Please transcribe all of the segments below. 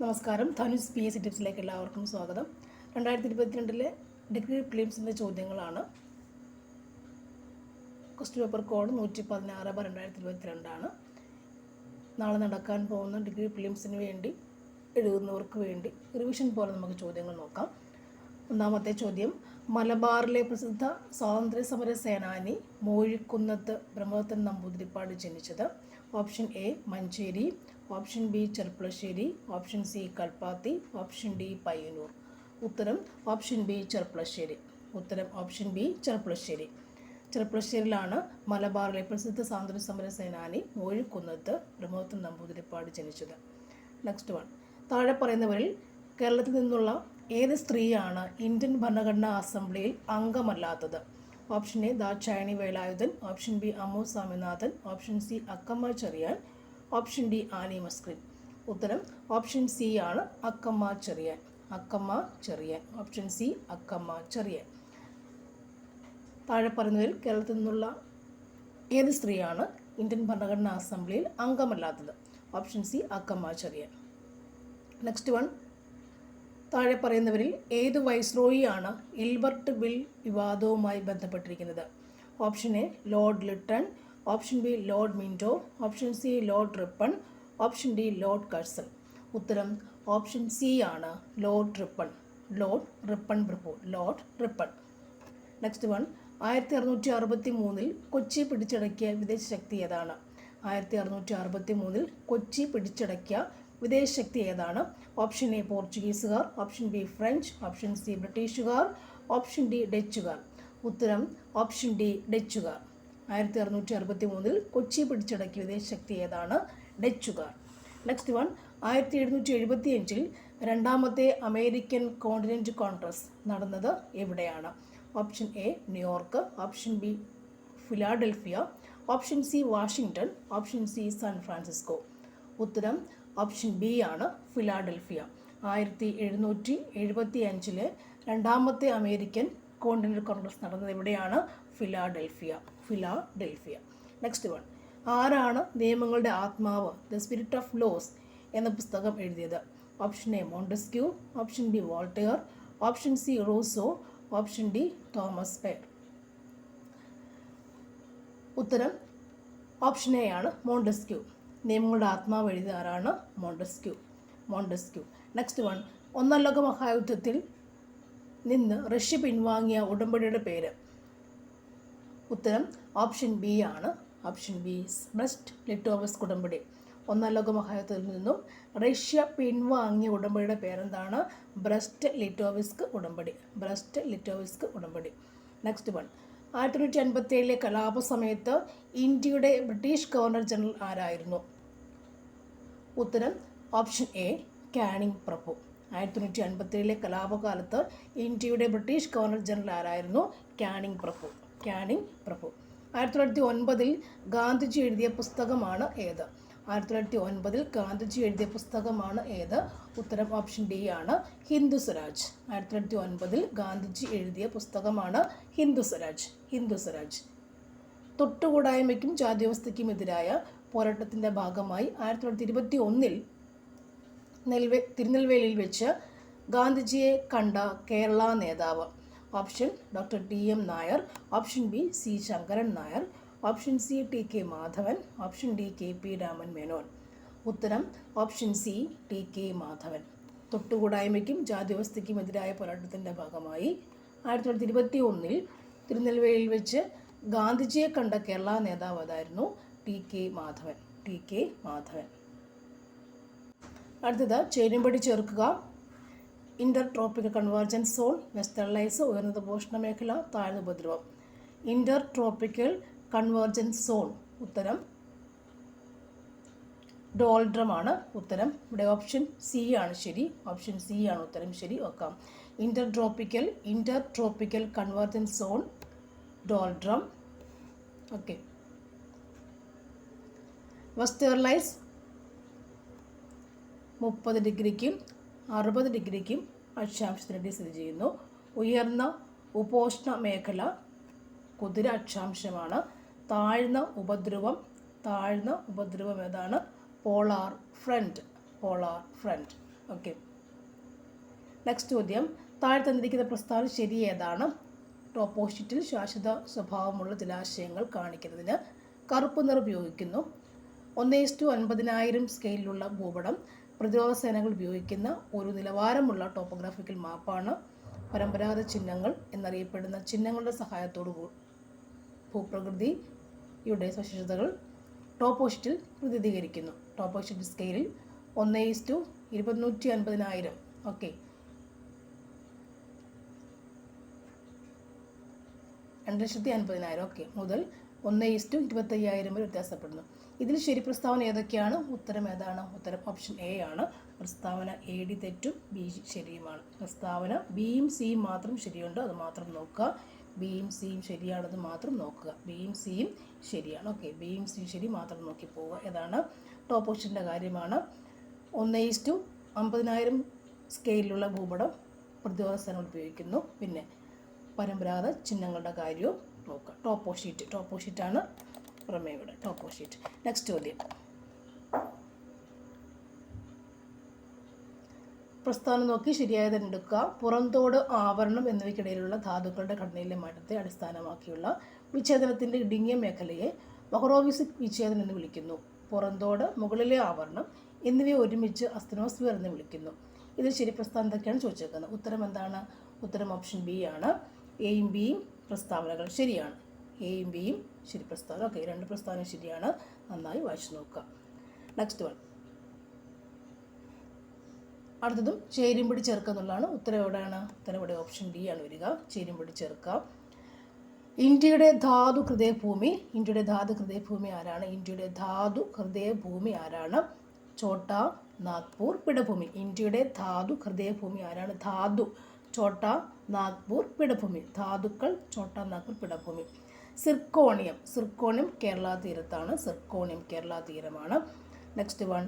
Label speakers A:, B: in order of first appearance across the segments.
A: നമസ്കാരം. ധനുസ് P S C ടിപ്സിലേക്ക് എല്ലാവർക്കും സ്വാഗതം. 2022 ഡിഗ്രി പ്രിലിംസിൻ്റെ ചോദ്യങ്ങളാണ്. ക്വസ്റ്റ്യൻ പേപ്പർ കോഡ് 116/2022 നാളെ നടക്കാൻ പോകുന്ന ഡിഗ്രി പ്രിലിംസിന് വേണ്ടി എഴുതുന്നവർക്ക് വേണ്ടി റിവിഷൻ പോലെ നമുക്ക് ചോദ്യങ്ങൾ നോക്കാം. ഒന്നാമത്തെ ചോദ്യം: മലബാറിലെ പ്രസിദ്ധ സ്വാതന്ത്ര്യ സമര സേനാനി മൂഴിക്കുന്നത്ത് ബ്രഹ്മദത്തൻ നമ്പൂതിരിപ്പാട് ജനിച്ചത്? Option A Manjeri, option B Cherpulassery, option C Kalpathi, option D Payyanur. ഉത്തരം option B Cherpulassery. Option B Cherpulassery. ചെർപ്പളശ്ശേരിയിലാണ് മലബാറിലെ പ്രസിദ്ധ സ്വാതന്ത്ര്യ സമര സേനാനി മൂഴിക്കുന്നത്ത് ബ്രഹ്മദത്തൻ നമ്പൂതിരിപ്പാട് ജനിച്ചത്. നെക്സ്റ്റ് വൺ: താഴെ പറയുന്നവരിൽ കേരളത്തിൽ നിന്നുള്ള ഏത് സ്ത്രീയാണ് ഇന്ത്യൻ ഭരണഘടനാ അസംബ്ലിയിൽ അംഗമല്ലാത്തത്? Option A Dakshayani Velayudhan, option B Ammu Swaminathan, option C Akkamma Cherian, option D Annie Mascarene. ഉത്തരം ഓപ്ഷൻ സി ആണ്, അക്കമ്മ ചെറിയാൻ. Option C Akkamma Cherian. താഴെ പറയുന്നതിൽ കേരളത്തിൽ നിന്നുള്ള ഏത് സ്ത്രീയാണ് ഇന്ത്യൻ ഭരണഘടനാ അസംബ്ലിയിൽ അംഗമല്ലാത്തത്? Option C Akkamma Cherian. Next one: താഴെ പറയുന്നവരിൽ ഏത് വൈസ്രോയിയാണ് ഇൽബർട്ട് ബിൽ വിവാദവുമായി ബന്ധപ്പെട്ടിരിക്കുന്നത്? Option A Lord Lytton, option B Lord Minto, option C Lord Ripon, option D Lord Curzon. ഉത്തരം ഓപ്ഷൻ സി ആണ്, Lord Ripon. Lord Ripon. Next one: 1663 Kochi പിടിച്ചടക്കിയ വിദേശ ശക്തി ഏതാണ്? 1663 കൊച്ചി പിടിച്ചടക്കിയ വിദേശ ശക്തി ഏതാണ്? ഓപ്ഷൻ എ പോർച്ചുഗീസുകാർ, option B French, option C ബ്രിട്ടീഷുകാർ, ഓപ്ഷൻ ഡി ഡച്ചുകാർ. ഉത്തരം ഓപ്ഷൻ ഡി ഡച്ചുകാർ. 1663 കൊച്ചി പിടിച്ചടക്കിയ വിദേശ ശക്തി ഏതാണ്? ഡച്ചുകാർ. നെക്സ്റ്റ് വൺ: 1775 രണ്ടാമത്തെ അമേരിക്കൻ കോണ്ടിനെൻ്റ് കോൺഗ്രസ് നടന്നത് എവിടെയാണ്? Option A New York, option B Philadelphia, option C Washington, option C San Francisco. ഉത്തരം ഓപ്ഷൻ ബി ആണ്, ഫിലാഡൽഫിയ. 1775 രണ്ടാമത്തെ അമേരിക്കൻ കോണ്ടിനെൻ്റ് കോൺഗ്രസ് നടന്നത് എവിടെയാണ്? ഫിലാഡൽഫിയ. നെക്സ്റ്റ് വൺ: ആരാണ് നിയമങ്ങളുടെ ആത്മാവ് ദ സ്പിരിറ്റ് ഓഫ് ലോസ് എന്ന പുസ്തകം എഴുതിയത്? Option A Montesquieu, option B Voltaire, option C Rousseau, option D Thomas Paine. ഉത്തരം ഓപ്ഷൻ എ ആണ്, മോണ്ടസ്ക്യൂ. നിയമങ്ങളുടെ ആത്മാവ് എഴുതിയ ആരാണ്? മോണ്ടസ്ക്യൂ. നെക്സ്റ്റ് വൺ: ഒന്നാം ലോക മഹായുദ്ധത്തിൽ നിന്ന് റഷ്യ പിൻവാങ്ങിയ ഉടമ്പടിയുടെ പേര്? ഉത്തരം ഓപ്ഷൻ ബി ആണ്, ഓപ്ഷൻ ബി ബ്രസ്റ്റ് ലിറ്റോവസ്ക് ഉടമ്പടി. ഒന്നാം ലോക മഹായുദ്ധത്തിൽ നിന്നും റഷ്യ പിൻവാങ്ങിയ ഉടമ്പടിയുടെ പേരെന്താണ്? ബ്രസ്റ്റ് ലിറ്റോവസ്ക് ഉടമ്പടി. നെക്സ്റ്റ് വൺ: 1957 കലാപ സമയത്ത് ഇന്ത്യയുടെ ബ്രിട്ടീഷ് ഗവർണർ ജനറൽ ആരായിരുന്നു? ഉത്തരം ഓപ്ഷൻ എ കാനിങ് പ്രഭു. 1957 കലാപകാലത്ത് ഇന്ത്യയുടെ ബ്രിട്ടീഷ് ഗവർണർ ജനറൽ ആരായിരുന്നു? കാനിങ് പ്രഭു. 1909 ഗാന്ധിജി എഴുതിയ പുസ്തകമാണ് ഏത്? 1909 ഗാന്ധിജി എഴുതിയ പുസ്തകമാണ് ഏത്? ഉത്തരം ഓപ്ഷൻ ഡി ആണ്, ഹിന്ദു സ്വരാജ്. 1909 ഗാന്ധിജി എഴുതിയ പുസ്തകമാണ് ഹിന്ദു സ്വരാജ്. തൊട്ടുകൂടായ്മയ്ക്കും ജാതിവ്യവസ്ഥയ്ക്കും എതിരായ പോരാട്ടത്തിൻ്റെ ഭാഗമായി 1921 തിരുനെൽവേലിയിൽ വെച്ച് ഗാന്ധിജിയെ കണ്ട കേരള നേതാവ്? Option doctor T M Nair, option B C Sankaran Nair, option C T K Madhavan, option D K P Raman Menon. ഉത്തരം option C T K Madhavan. തൊട്ടുകൂടായ്മയ്ക്കും ജാതിവ്യവസ്ഥയ്ക്കും എതിരായ പോരാട്ടത്തിൻ്റെ ഭാഗമായി 1921 തിരുനെൽവേലിയിൽ വെച്ച് ഗാന്ധിജിയെ കണ്ട കേരള നേതാവ് അതായിരുന്നു ടി കെ മാധവൻ. അടുത്തത് ചേരുംപടി ചേർക്കുക. Inter tropical convergence zone, westerlies ഉയർന്ന പോഷണ മേഖല, താഴ്ന്ന ഉപദ്രവം. Inter tropical convergence zone. ഉത്തരം ഡോൾഡ്രം ആണ്. ഉത്തരം ഇവിടെ ഓപ്ഷൻ സി ആണ് ശരി. ഉത്തരം ശരി. നോക്കാം. Inter tropical convergence zone doldrum. Okay. Westerlies 30 ഡിഗ്രിക്കും 60 ഡിഗ്രിക്കും അക്ഷാംശത്തിനിടയിൽ സ്ഥിതി ചെയ്യുന്നു. ഉയർന്ന ഉപോഷ്ണ മേഖല കുതിര അക്ഷാംശമാണ്. താഴ്ന്ന ഉപദ്രവം ഏതാണ്? Polar front. ഓക്കെ. നെക്സ്റ്റ് ചോദ്യം, താഴെ തന്നിരിക്കുന്ന പ്രസ്താവന ശരി ഏതാണ്? ഓപ്പോസിറ്റിൽ ശാശ്വത സ്വഭാവമുള്ള ജലാശയങ്ങൾ കാണിക്കുന്നതിന് കറുപ്പ് നിറം ഉപയോഗിക്കുന്നു. 1:50,000 സ്കെയിലുള്ള ഭൂപടം പ്രതിരോധ സേനകൾ ഉപയോഗിക്കുന്ന ഒരു നിലവാരമുള്ള ടോപ്പോഗ്രാഫിക്കൽ മാപ്പാണ്. പരമ്പരാഗത ചിഹ്നങ്ങൾ എന്നറിയപ്പെടുന്ന ചിഹ്നങ്ങളുടെ സഹായത്തോടു ഭൂപ്രകൃതിയുടെ സവിശേഷതകൾ ടോപ്പോഷീറ്റിൽ പ്രതിനിധീകരിക്കുന്നു. ടോപ്പോഷീറ്റ് സ്കെയിലിൽ 1:250,000 ഓക്കെ 2,50,000 ഓക്കെ മുതൽ 1:25,000 വരെ വ്യത്യാസപ്പെടുന്നു. ഇതിൽ ശരി പ്രസ്താവന ഏതൊക്കെയാണ്? ഉത്തരം ഏതാണ്? ഉത്തരം ഓപ്ഷൻ എ ആണ്. പ്രസ്താവന എ ഡി തെറ്റും ബി ശരിയുമാണ്. പ്രസ്താവന ബിയും സിയും മാത്രം ശരിയുണ്ട്, അത് മാത്രം നോക്കുക. ബിയും സിയും ശരിയാണത് മാത്രം നോക്കുക. ബിയും സിയും ശരിയാണ്. ഓക്കെ, ബിയും സിയും ശരി മാത്രം നോക്കി പോവുക. ഏതാണ്? ടോപ്പോഷീറ്റിൻ്റെ കാര്യമാണ്. 1:50,000 സ്കെയിലുള്ള ഭൂപടം പ്രതിരോധ സേനകൾ ഉപയോഗിക്കുന്നു. പിന്നെ പരമ്പരാഗത ചിഹ്നങ്ങളുടെ കാര്യവും നോക്കുക. ടോപ്പോഷീറ്റാണ് പ്രമേയയുടെ ടോപ്പോഷീറ്റ്. നെക്സ്റ്റ് ചോദ്യം, പ്രസ്താവന നോക്കി ശരിയായത് എടുക്കുക. പുറന്തോട്, ആവരണം എന്നിവയ്ക്കിടയിലുള്ള ധാതുക്കളുടെ ഘടനയിലെ മാറ്റത്തെ അടിസ്ഥാനമാക്കിയുള്ള വിച്ഛേദനത്തിൻ്റെ ഇടുങ്ങിയ മേഖലയെ മൊഹറോവിസിക് വിച്ഛേദനം എന്ന് വിളിക്കുന്നു. പുറന്തോട്, മുകളിലെ ആവരണം എന്നിവയെ ഒരുമിച്ച് അസ്തനോസ്ഫിയർ എന്ന് വിളിക്കുന്നു. ഇതിൽ ശരി പ്രസ്താവന എന്തൊക്കെയാണ് ചോദിച്ചേക്കുന്നത്? ഉത്തരം എന്താണ്? ഉത്തരം ഓപ്ഷൻ ബി ആണ്. എയും ബിയും പ്രസ്താവനകൾ ശരിയാണ്. എയും ബിയും ശരി പ്രസ്താവന. ഓക്കെ, രണ്ട് പ്രസ്താവന ശരിയാണ്. നന്നായി വായിച്ചു നോക്കുക. നെക്സ്റ്റ് വൺ, അടുത്തതും ചേരുംപടി ചേർക്കുക എന്നുള്ളതാണ്. ഉത്തരം എവിടെയാണ്? ഉത്തരം ഇവിടെ ഓപ്ഷൻ ഡി ആണ് വരിക. ചേരുംപടി ചേർക്കുക. ഇന്ത്യയുടെ ധാതു ഹൃദയഭൂമി. ഇന്ത്യയുടെ ധാതു ഹൃദയഭൂമി ആരാണ്? ഇന്ത്യയുടെ ധാതു ഹൃദയഭൂമി ആരാണ്? ഛോട്ടാ നാഗ്പൂർ പീഠഭൂമി. ഇന്ത്യയുടെ ധാതു ഹൃദയഭൂമി ആരാണ്? ധാതു ഛോട്ടാ നാഗ്പൂർ പീഠഭൂമി. ധാതുക്കൾ ഛോട്ടാ നാഗ്പൂർ പീഠഭൂമി. സിർക്കോണിയം കേരള തീരത്താണ്. സിർക്കോണിയം കേരള തീരമാണ്. നെക്സ്റ്റ് വൺ,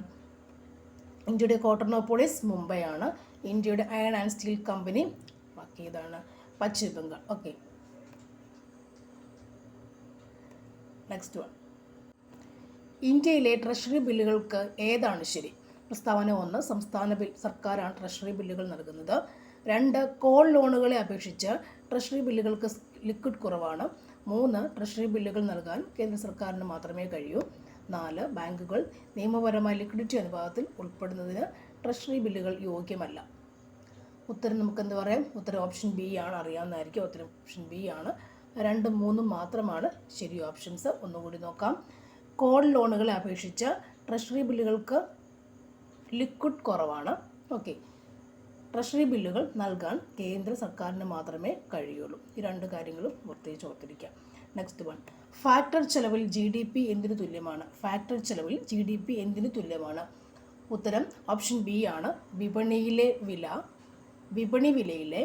A: ഇന്ത്യയുടെ കോട്ടർണോപോളിസ് മുംബൈ ആണ്. ഇന്ത്യയുടെ അയൺ ആൻഡ് സ്റ്റീൽ കമ്പനി ബാക്കി ഇതാണ് പശ്ചിമ ബംഗാൾ. ഓക്കെ, നെക്സ്റ്റ് വൺ, ഇന്ത്യയിലെ ട്രഷറി ബില്ലുകൾക്ക് ഏതാണ് ശരി? പ്രസ്താവന 1, സംസ്ഥാന സർക്കാരാണ് ട്രഷറി ബില്ലുകൾ നൽകുന്നത്. 2, കോൾ ലോണുകളെ അപേക്ഷിച്ച് ട്രഷറി ബില്ലുകൾക്ക് ലിക്വിഡ് കുറവാണ്. 3, ട്രഷറി ബില്ലുകൾ നൽകാൻ കേന്ദ്ര സർക്കാരിന് മാത്രമേ കഴിയൂ. 4, ബാങ്കുകൾ നിയമപരമായ ലിക്വിഡിറ്റി അനുപാതത്തിൽ ഉൾപ്പെടുന്നതിന് ട്രഷറി ബില്ലുകൾ യോഗ്യമല്ല. ഉത്തരം നമുക്ക് എന്ത് പറയാം? ഉത്തരം ഓപ്ഷൻ ബി ആണ്. അറിയാവുന്നതായിരിക്കും. ഉത്തരം ഓപ്ഷൻ ബി ആണ്. 2, 3 മാത്രമാണ് ശരി ഓപ്ഷൻസ്. ഒന്നുകൂടി നോക്കാം. കോൾ ലോണുകളെ അപേക്ഷിച്ച് ട്രഷറി ബില്ലുകൾക്ക് ലിക്വിഡ് കുറവാണ്. ഓക്കെ, ട്രഷറി ബില്ലുകൾ നൽകാൻ കേന്ദ്ര സർക്കാരിന് മാത്രമേ കഴിയുള്ളൂ. ഈ രണ്ട് കാര്യങ്ങളും പ്രത്യേകിച്ച് ഓർത്തിരിക്കാം. നെക്സ്റ്റ് വൺ, ഫാക്ടർ ചെലവിൽ GDP എന്തിനു തുല്യമാണ്? ഫാക്ടർ ചെലവിൽ GDP എന്തിനു തുല്യമാണ്? ഉത്തരം ഓപ്ഷൻ ബി ആണ്. വിപണി വിലയിലെ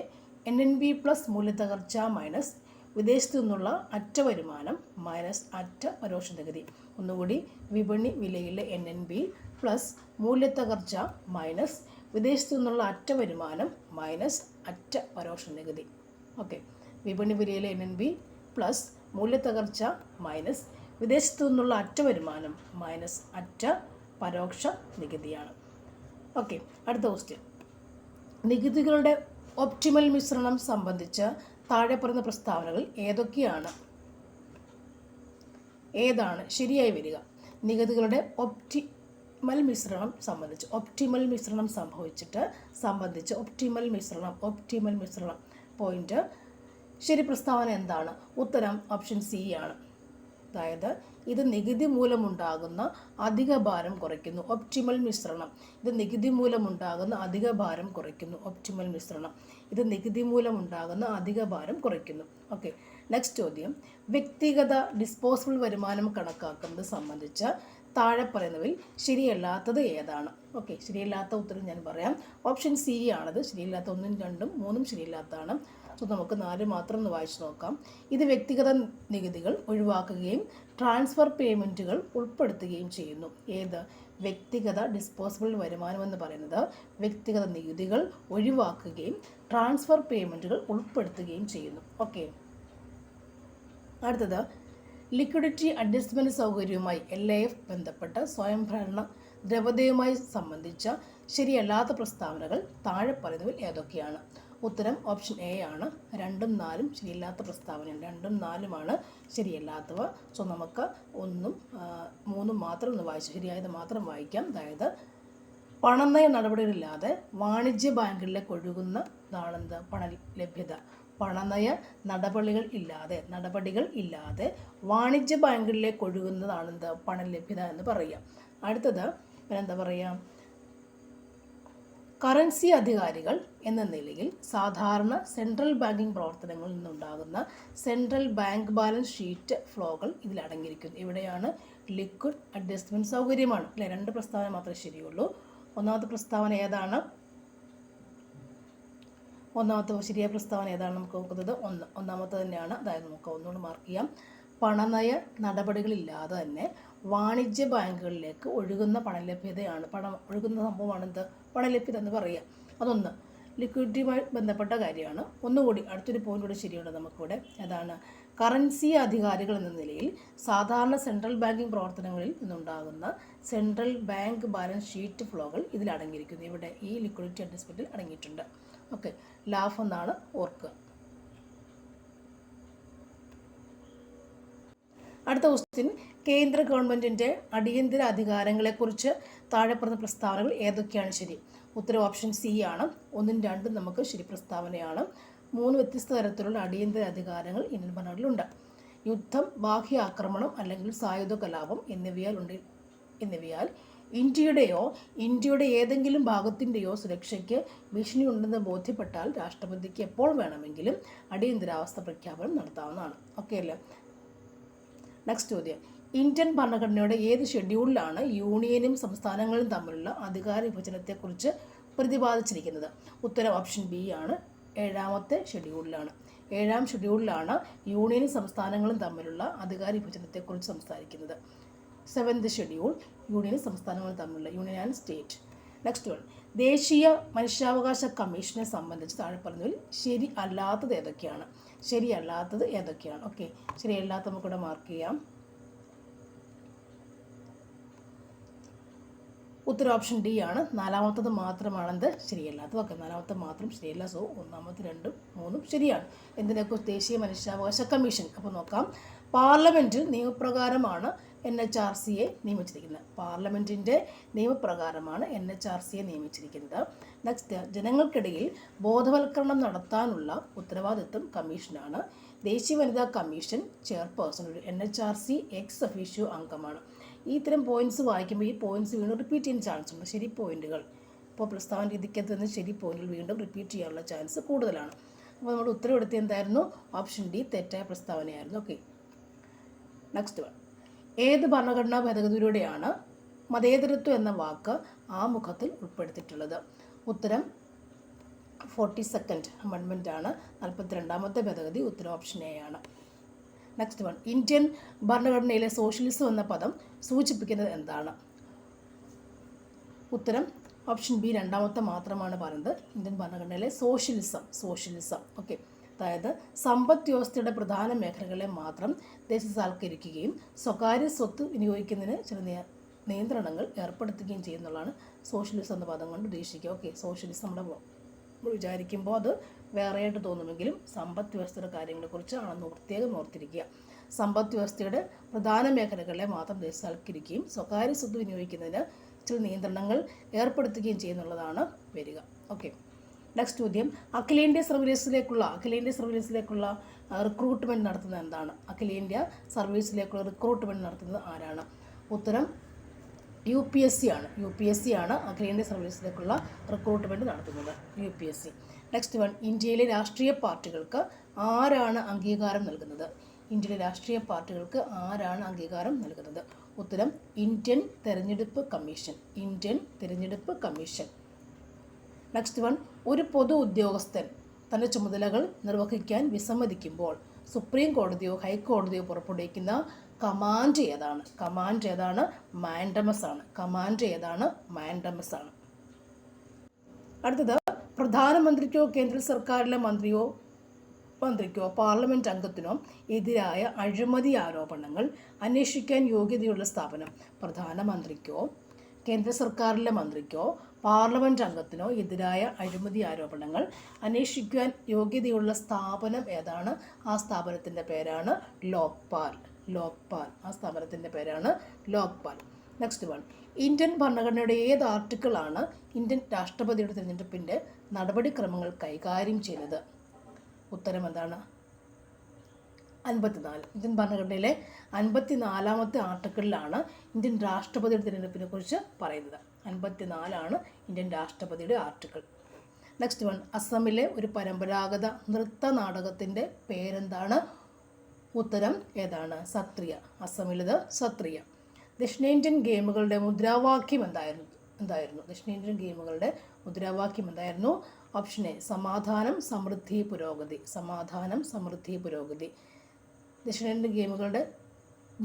A: NNB പ്ലസ് മൂല്യത്തകർച്ച മൈനസ് വിദേശത്തു നിന്നുള്ള അറ്റ വരുമാനം മൈനസ് അറ്റ പരോക്ഷ നികുതി. ഒന്നുകൂടി, വിപണി വിലയിലെ NNB പ്ലസ് മൂല്യത്തകർച്ച മൈനസ് വിദേശത്തു നിന്നുള്ള അറ്റ വരുമാനം മൈനസ് അറ്റ പരോക്ഷ നികുതി. ഓക്കെ, വിപണി വിലയിലെ NNB പ്ലസ് മൂല്യത്തകർച്ച മൈനസ് വിദേശത്തു നിന്നുള്ള അറ്റ വരുമാനം മൈനസ് അറ്റ പരോക്ഷ നികുതിയാണ്. ഓക്കെ, അടുത്ത ക്വസ്റ്റ്യൻ, നികുതികളുടെ ഒപ്റ്റിമൽ മിശ്രണം സംബന്ധിച്ച് താഴെ പറയുന്ന പ്രസ്താവനകൾ ഏതാണ് ശരിയായി വരിക? നികുതികളുടെ ഒപ്റ്റിമൽ മിശ്രണം സംബന്ധിച്ച് ഒപ്റ്റിമൽ മിശ്രണം പോയിന്റ് ശരി പ്രസ്താവന എന്താണ്? ഉത്തരം ഓപ്ഷൻ സി ആണ്. അതായത് ഇത് നികുതി മൂലമുണ്ടാകുന്ന അധിക ഭാരം കുറയ്ക്കുന്നു. ഒപ്റ്റിമൽ മിശ്രണം ഇത് നികുതി മൂലമുണ്ടാകുന്ന അധിക ഭാരം കുറയ്ക്കുന്നു. ഒപ്റ്റിമൽ മിശ്രണം ഇത് നികുതി മൂലമുണ്ടാകുന്ന അധിക ഭാരം കുറയ്ക്കുന്നു. ഓക്കെ, നെക്സ്റ്റ് ചോദ്യം, വ്യക്തിഗത ഡിസ്പോസിബിൾ വരുമാനം കണക്കാക്കുന്നത് സംബന്ധിച്ച് താഴെ പറയുന്നവയിൽ ശരിയല്ലാത്തത് ഏതാണ്? ഓക്കെ, ശരിയല്ലാത്ത ഉത്തരം ഞാൻ പറയാം. ഓപ്ഷൻ സി ആണത്. ശരിയില്ലാത്ത 1, 2, 3 ശരിയില്ലാത്തതാണ്. സോ നമുക്ക് 4 മാത്രം ഒന്ന് വായിച്ചു നോക്കാം. ഇത് വ്യക്തിഗത നികുതികൾ ഒഴിവാക്കുകയും ട്രാൻസ്ഫർ പേയ്മെൻറ്റുകൾ ഉൾപ്പെടുത്തുകയും ചെയ്യുന്നു. ഏത്? വ്യക്തിഗത ഡിസ്പോസിബിൾ വരുമാനം എന്ന് പറയുന്നത് വ്യക്തിഗത നികുതികൾ ഒഴിവാക്കുകയും ട്രാൻസ്ഫർ പേയ്മെൻറ്റുകൾ ഉൾപ്പെടുത്തുകയും ചെയ്യുന്നു. ഓക്കെ, അടുത്തത് ലിക്വിഡിറ്റി അഡ്ജസ്റ്റ്മെൻറ്റ് സൗകര്യവുമായി LIF ബന്ധപ്പെട്ട് സ്വയംഭരണ ദ്രവതയുമായി സംബന്ധിച്ച ശരിയല്ലാത്ത പ്രസ്താവനകൾ താഴെ പറയുന്നവയിൽ ഏതൊക്കെയാണ്? ഉത്തരം ഓപ്ഷൻ എ ആണ്. 2ഉം 4ഉം ശരിയല്ലാത്ത പ്രസ്താവനയാണ്. 2ഉം 4ഉമാണ് ശരിയല്ലാത്തവ. സോ നമുക്ക് 1ഉം 3ഉം മാത്രം ഒന്ന് വായിച്ചു, ശരിയായത് മാത്രം വായിക്കാം. അതായത് പണനയ നടപടികളില്ലാതെ വാണിജ്യ ബാങ്കുകളിലേക്ക് ഒഴുകുന്നതാണെന്ത്? പണലഭ്യത. പണനയ നടപടികൾ ഇല്ലാതെ വാണിജ്യ ബാങ്കുകളിലേക്ക് ഒഴുകുന്നതാണെന്ത്? പണലഭ്യത എന്ന് പറയുക. അടുത്തത് എന്താ പറയുക? കറൻസി അധികാരികൾ എന്ന നിലയിൽ സാധാരണ സെൻട്രൽ ബാങ്കിങ് പ്രവർത്തനങ്ങളിൽ നിന്നുണ്ടാകുന്ന സെൻട്രൽ ബാങ്ക് ബാലൻസ് ഷീറ്റ് ഫ്ലോകൾ ഇതിലടങ്ങിയിരിക്കുന്നു. ഇവിടെയാണ് ലിക്വിഡ് അഡ്ജസ്റ്റ്മെൻറ്റ് സൗകര്യമാണ് അല്ലെ? 2 പ്രസ്താവന മാത്രമേ ശരിയുള്ളൂ. ഒന്നാമത്തെ പ്രസ്താവന ഏതാണ്? ഒന്നാമത്തെ ശരിയായ പ്രസ്താവന ഏതാണ് നമുക്ക് നോക്കുന്നത്? ഒന്നാമത്തെ തന്നെയാണ്. അതായത് നമുക്ക് ഒന്നുകൂടി മാർക്ക് ചെയ്യാം. പണനയ നടപടികളില്ലാതെ തന്നെ വാണിജ്യ ബാങ്കുകളിലേക്ക് ഒഴുകുന്ന പണലഭ്യതയാണ്, പണം ഒഴുകുന്ന സംഭവമാണ് എന്ത്? പണലഭ്യത എന്ന് പറയുക. അതൊന്ന് ലിക്വിഡിറ്റിയുമായി ബന്ധപ്പെട്ട കാര്യമാണ്. ഒന്നുകൂടി അടുത്തൊരു പോയിന്റ് കൂടി ശരിയുണ്ട് നമുക്കിവിടെ. അതാണ് കറൻസി അധികാരികൾ എന്ന നിലയിൽ സാധാരണ സെൻട്രൽ ബാങ്കിങ് പ്രവർത്തനങ്ങളിൽ നിന്നുണ്ടാകുന്ന സെൻട്രൽ ബാങ്ക് ബാലൻസ് ഷീറ്റ് ഫ്ലോകൾ ഇതിൽ അടങ്ങിയിരിക്കുന്നു. ഇവിടെ ഈ ലിക്വിഡിറ്റി അഡ്ജസ്റ്റ്മെൻറ്റിൽ അടങ്ങിയിട്ടുണ്ട്. ഓക്കെ, ലാഫ് എന്നാണ് ഓർക്കുക. അടുത്ത ക്വസ്റ്റ്യൻ, കേന്ദ്ര ഗവൺമെൻറ്റിൻ്റെ അടിയന്തര അധികാരങ്ങളെക്കുറിച്ച് താഴെ പറഞ്ഞ പ്രസ്താവനകൾ ഏതൊക്കെയാണ് ശരി? ഉത്തരം ഓപ്ഷൻ സി ആണ്. 1ഉം 2ഉം നമുക്ക് ശരി പ്രസ്താവനയാണ്. 3 വ്യത്യസ്ത തരത്തിലുള്ള അടിയന്തര അധികാരങ്ങൾ ഇന്ത്യൻ ഭരണഘടനയിലുണ്ട്. യുദ്ധം, ബാഹ്യ ആക്രമണം അല്ലെങ്കിൽ സായുധ കലാപം എന്നിവയാൽ ഇന്ത്യയുടെ ഏതെങ്കിലും ഭാഗത്തിൻ്റെയോ സുരക്ഷയ്ക്ക് ഭീഷണിയുണ്ടെന്ന് ബോധ്യപ്പെട്ടാൽ രാഷ്ട്രപതിക്ക് എപ്പോൾ വേണമെങ്കിലും അടിയന്തരാവസ്ഥ പ്രഖ്യാപനം നടത്താവുന്നതാണ്. ഓക്കെ അല്ലേ? നെക്സ്റ്റ് ചോദ്യം, ഇന്ത്യൻ ഭരണഘടനയുടെ ഏത് ഷെഡ്യൂളിലാണ് യൂണിയനും സംസ്ഥാനങ്ങളും തമ്മിലുള്ള അധികാര വിഭജനത്തെക്കുറിച്ച് പ്രതിപാദിച്ചിരിക്കുന്നത്? ഉത്തരം ഓപ്ഷൻ ബി ആണ്. 7ാമത്തെ ഷെഡ്യൂളിലാണ്. 7ാം ഷെഡ്യൂളിലാണ് യൂണിയനും സംസ്ഥാനങ്ങളും തമ്മിലുള്ള അധികാര വിഭജനത്തെക്കുറിച്ച് സംസാരിക്കുന്നത്. 7th ഷെഡ്യൂൾ യൂണിയനും സംസ്ഥാനങ്ങളും തമ്മിലുള്ള union and state. Next one, ദേശീയ മനുഷ്യാവകാശ കമ്മീഷനെ സംബന്ധിച്ച് താഴെ പറഞ്ഞതിൽ ശരി അല്ലാത്തത് ഏതൊക്കെയാണ്? ഓക്കെ, ശരിയല്ലാത്ത നമുക്കിവിടെ മാർക്ക് ചെയ്യാം. ഉത്തരം ഓപ്ഷൻ ഡി ആണ്. 4ാമത്തത് മാത്രമാണെന്ത്? ശരിയല്ലാത്തത്. ഓക്കെ, 4ാമത്തെ മാത്രം ശരിയല്ല. സോ 1ാമത്തെ 2ഉം 3ഉം ശരിയാണ്. എന്തിനെക്കുറിച്ച്? ദേശീയ മനുഷ്യാവകാശ കമ്മീഷൻ. അപ്പോൾ നോക്കാം. പാർലമെൻറ്റിൽ നിയമപ്രകാരമാണ് NHRCയെ നിയമിച്ചിരിക്കുന്നത്. പാർലമെൻറ്റിൻ്റെ നിയമപ്രകാരമാണ് NHRCയെ നിയമിച്ചിരിക്കുന്നത്. നെക്സ്റ്റ്, ജനങ്ങൾക്കിടയിൽ ബോധവൽക്കരണം നടത്താനുള്ള ഉത്തരവാദിത്വം കമ്മീഷനാണ്. ദേശീയ വനിതാ കമ്മീഷൻ ചെയർപേഴ്സൺ ഒരു NHRC എക്സ് ഒഫീഷ്യോ അംഗമാണ്. ഈ ഇത്തരം പോയിന്റ്സ് വായിക്കുമ്പോൾ ഈ പോയിന്റ്സ് വീണ്ടും റിപ്പീറ്റ് ചെയ്യാൻ ചാൻസ് ഉണ്ട്. ശരി പോയിന്റുകൾ ഇപ്പോൾ പ്രസ്താവന രീതിക്കകത്ത് നിന്ന് ശരി പോയിന്റുകൾ വീണ്ടും റിപ്പീറ്റ് ചെയ്യാനുള്ള ചാൻസ് കൂടുതലാണ്. അപ്പോൾ നമ്മുടെ ഉത്തരം എടുത്തത് എന്തായിരുന്നു? ഓപ്ഷൻ ഡി തെറ്റായ പ്രസ്താവനയായിരുന്നു. ഓക്കെ, നെക്സ്റ്റ് വൺ, ഏത് ഭരണഘടനാ ഭേദഗതിയിലൂടെയാണ് മതേതരത്വം എന്ന വാക്ക് ആമുഖത്തിൽ ഉൾപ്പെടുത്തിയിട്ടുള്ളത്? ഉത്തരം 42nd അമെൻമെൻ്റ് ആണ്. 42ാമത്തെ ഭേദഗതി. ഉത്തരം ഓപ്ഷൻ എ ആണ്. നെക്സ്റ്റ് വൺ, ഇന്ത്യൻ ഭരണഘടനയിലെ സോഷ്യലിസം എന്ന പദം സൂചിപ്പിക്കുന്നത് എന്താണ്? ഉത്തരം ഓപ്ഷൻ ബി 2ാമത്തെ മാത്രമാണ് പറയുന്നത്. ഇന്ത്യൻ ഭരണഘടനയിലെ സോഷ്യലിസം. ഓക്കെ, അതായത് സമ്പദ് വ്യവസ്ഥയുടെ പ്രധാന മേഖലകളെ മാത്രം ദേശസാൽക്കരിക്കുകയും സ്വകാര്യ സ്വത്ത് വിനിയോഗിക്കുന്നതിന് ചില നിയന്ത്രണങ്ങൾ ഏർപ്പെടുത്തുകയും ചെയ്യുന്നതാണ് സോഷ്യലിസം എന്ന പദം കൊണ്ട് ഉദ്ദേശിക്കുക. ഓക്കെ, സോഷ്യലിസം നമ്മൾ വിചാരിക്കുമ്പോൾ അത് വേറെയായിട്ട് തോന്നുമെങ്കിലും സമ്പദ് വ്യവസ്ഥയുടെ കാര്യങ്ങളെക്കുറിച്ച് ആണെന്ന് പ്രത്യേകം ഓർത്തിരിക്കുക. സമ്പദ് വ്യവസ്ഥയുടെ പ്രധാന മേഖലകളെ മാത്രം ദേശസാൽക്കരിക്കുകയും സ്വകാര്യ സ്വത്ത് വിനിയോഗിക്കുന്നതിന് ചില നിയന്ത്രണങ്ങൾ ഏർപ്പെടുത്തുകയും ചെയ്യുന്നുള്ളതാണ് വരിക. ഓക്കെ, നെക്സ്റ്റ് ചോദ്യം, അഖിലേന്ത്യാ സർവീസിലേക്കുള്ള റിക്രൂട്ട്മെൻറ്റ് നടത്തുന്നത് എന്താണ്? അഖിലേന്ത്യാ സർവീസിലേക്കുള്ള റിക്രൂട്ട്മെൻറ്റ് നടത്തുന്നത് ആരാണ്? ഉത്തരം UPSC ആണ് അഖിലേന്ത്യാ സർവീസിലേക്കുള്ള റിക്രൂട്ട്മെൻറ്റ് നടത്തുന്നത്. UPSC. നെക്സ്റ്റ് വൺ, ഇന്ത്യയിലെ രാഷ്ട്രീയ പാർട്ടികൾക്ക് ആരാണ് അംഗീകാരം നൽകുന്നത്? ഉത്തരം ഇന്ത്യൻ തെരഞ്ഞെടുപ്പ് കമ്മീഷൻ. നെക്സ്റ്റ് വൺ, ഒരു പൊതു ഉദ്യോഗസ്ഥൻ തൻ്റെ ചുമതലകൾ നിർവഹിക്കാൻ വിസമ്മതിക്കുമ്പോൾ സുപ്രീം കോടതിയോ ഹൈക്കോടതിയോ പുറപ്പെടുവിക്കുന്ന കമാൻഡ് ഏതാണ്? മാൻഡമസ് ആണ്. അടുത്തത്, പ്രധാനമന്ത്രിക്കോ കേന്ദ്ര സർക്കാരിലെ മന്ത്രിക്കോ പാർലമെൻറ്റ് അംഗത്തിനോ എതിരായ അഴിമതി ആരോപണങ്ങൾ അന്വേഷിക്കാൻ യോഗ്യതയുള്ള സ്ഥാപനം. പ്രധാനമന്ത്രിക്കോ കേന്ദ്ര സർക്കാരിലെ മന്ത്രിക്കോ പാർലമെൻറ്റ് അംഗത്തിനോ എതിരായ അഴിമതി ആരോപണങ്ങൾ അന്വേഷിക്കുവാൻ യോഗ്യതയുള്ള സ്ഥാപനം ഏതാണ്? ആ സ്ഥാപനത്തിൻ്റെ പേരാണ് ലോക്പാൽ. ആ സ്ഥാപനത്തിൻ്റെ പേരാണ് ലോക്പാൽ. നെക്സ്റ്റ് വൺ, ഇന്ത്യൻ ഭരണഘടനയുടെ ഏത് ആർട്ടിക്കിളാണ് ഇന്ത്യൻ രാഷ്ട്രപതിയുടെ തിരഞ്ഞെടുപ്പിൻ്റെ നടപടിക്രമങ്ങൾ കൈകാര്യം ചെയ്യുന്നത്? ഉത്തരം എന്താണ്? 54. ഇന്ത്യൻ ഭരണഘടനയിലെ 54-ാമത്തെ ആർട്ടിക്കിളിലാണ് ഇന്ത്യൻ രാഷ്ട്രപതിയുടെ തിരഞ്ഞെടുപ്പിനെ കുറിച്ച് പറയുന്നത്. 54 ഇന്ത്യൻ രാഷ്ട്രപതിയുടെ ആർട്ടിക്കിൾ. നെക്സ്റ്റ് വൺ, അസമിലെ ഒരു പരമ്പരാഗത നൃത്ത നാടകത്തിൻ്റെ പേരെന്താണ്? ഉത്തരം ഏതാണ്? സത്രിയ. അസമിലത് സത്രിയ. ദക്ഷിണേന്ത്യൻ ഗെയിമുകളുടെ മുദ്രാവാക്യം എന്തായിരുന്നു? ദക്ഷിണേന്ത്യൻ ഗെയിമുകളുടെ മുദ്രാവാക്യം എന്തായിരുന്നു? ഓപ്ഷൻ എ, സമാധാനം സമൃദ്ധി പുരോഗതി. സമാധാനം സമൃദ്ധി പുരോഗതി. ദക്ഷിണേന്ത്യൻ ഗെയിമുകളുടെ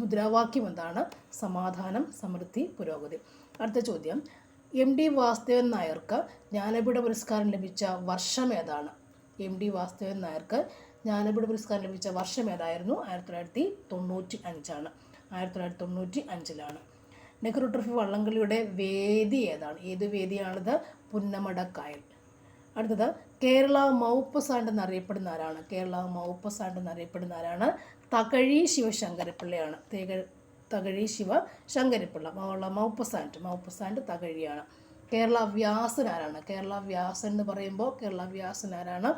A: മുദ്രാവാക്യം എന്താണ്? സമാധാനം സമൃദ്ധി പുരോഗതി. അടുത്ത ചോദ്യം, എം ഡി വാസുദേവൻ നായർക്ക് ജ്ഞാനപീഠ പുരസ്കാരം ലഭിച്ച വർഷം ഏതാണ്? എം ഡി വാസുദേവൻ നായർക്ക് ജ്ഞാനപീഠ പുരസ്കാരം ലഭിച്ച വർഷം ഏതായിരുന്നു? 1995. 1995 നെഹ്റു ട്രോഫി വള്ളംകളിയുടെ വേദി ഏതാണ്? ഏത് വേദിയാണിത്? പുന്നമടക്കായൽ. അടുത്തത്, കേരള മൗപ്പസാണ്ട് എന്നറിയപ്പെടുന്ന ആരാണ്? കേരള മൗപ്പസാണ്ട് എന്നറിയപ്പെടുന്ന ആരാണ്? തകഴി ശിവശങ്കരപ്പിള്ളയാണ്. തകഴി ശിവശങ്കരപ്പിള്ള. മൗപ്പസാണ്ട് തകഴിയാണ്. കേരള വ്യാസൻ ആരാണ്? കേരള വ്യാസൻ എന്ന് പറയുമ്പോൾ കേരള വ്യാസൻ ആരാണ്?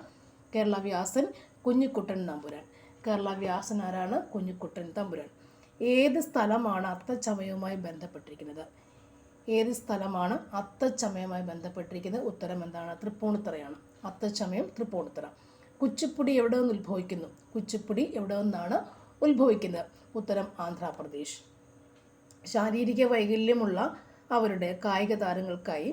A: കേരള വ്യാസൻ കുഞ്ഞിക്കുട്ടൻ തമ്പുരാൻ. കേരള വ്യാസൻ ആരാണ്? കുഞ്ഞിക്കുട്ടൻ തമ്പുരാൻ. ഏത് സ്ഥലമാണ് അത്തച്ചമയവുമായി ബന്ധപ്പെട്ടിരിക്കുന്നത്? ഏത് സ്ഥലമാണ് അത്തച്ചമയവുമായി ബന്ധപ്പെട്ടിരിക്കുന്നത്? ഉത്തരം എന്താണ്? തൃപ്പൂണിത്തറയാണ്. അത്തച്ചമയം തൃപ്പൂണിത്തറ. കുച്ചിപ്പുടി എവിടെ നിന്ന് ഉത്ഭവിക്കുന്നു? കുച്ചിപ്പുടി എവിടെ നിന്നാണ് ഉത്ഭവിക്കുന്നത്? ഉത്തരം ആന്ധ്രാപ്രദേശ്. ശാരീരിക വൈകല്യമുള്ള അവരുടെ കായിക താരങ്ങൾക്കായി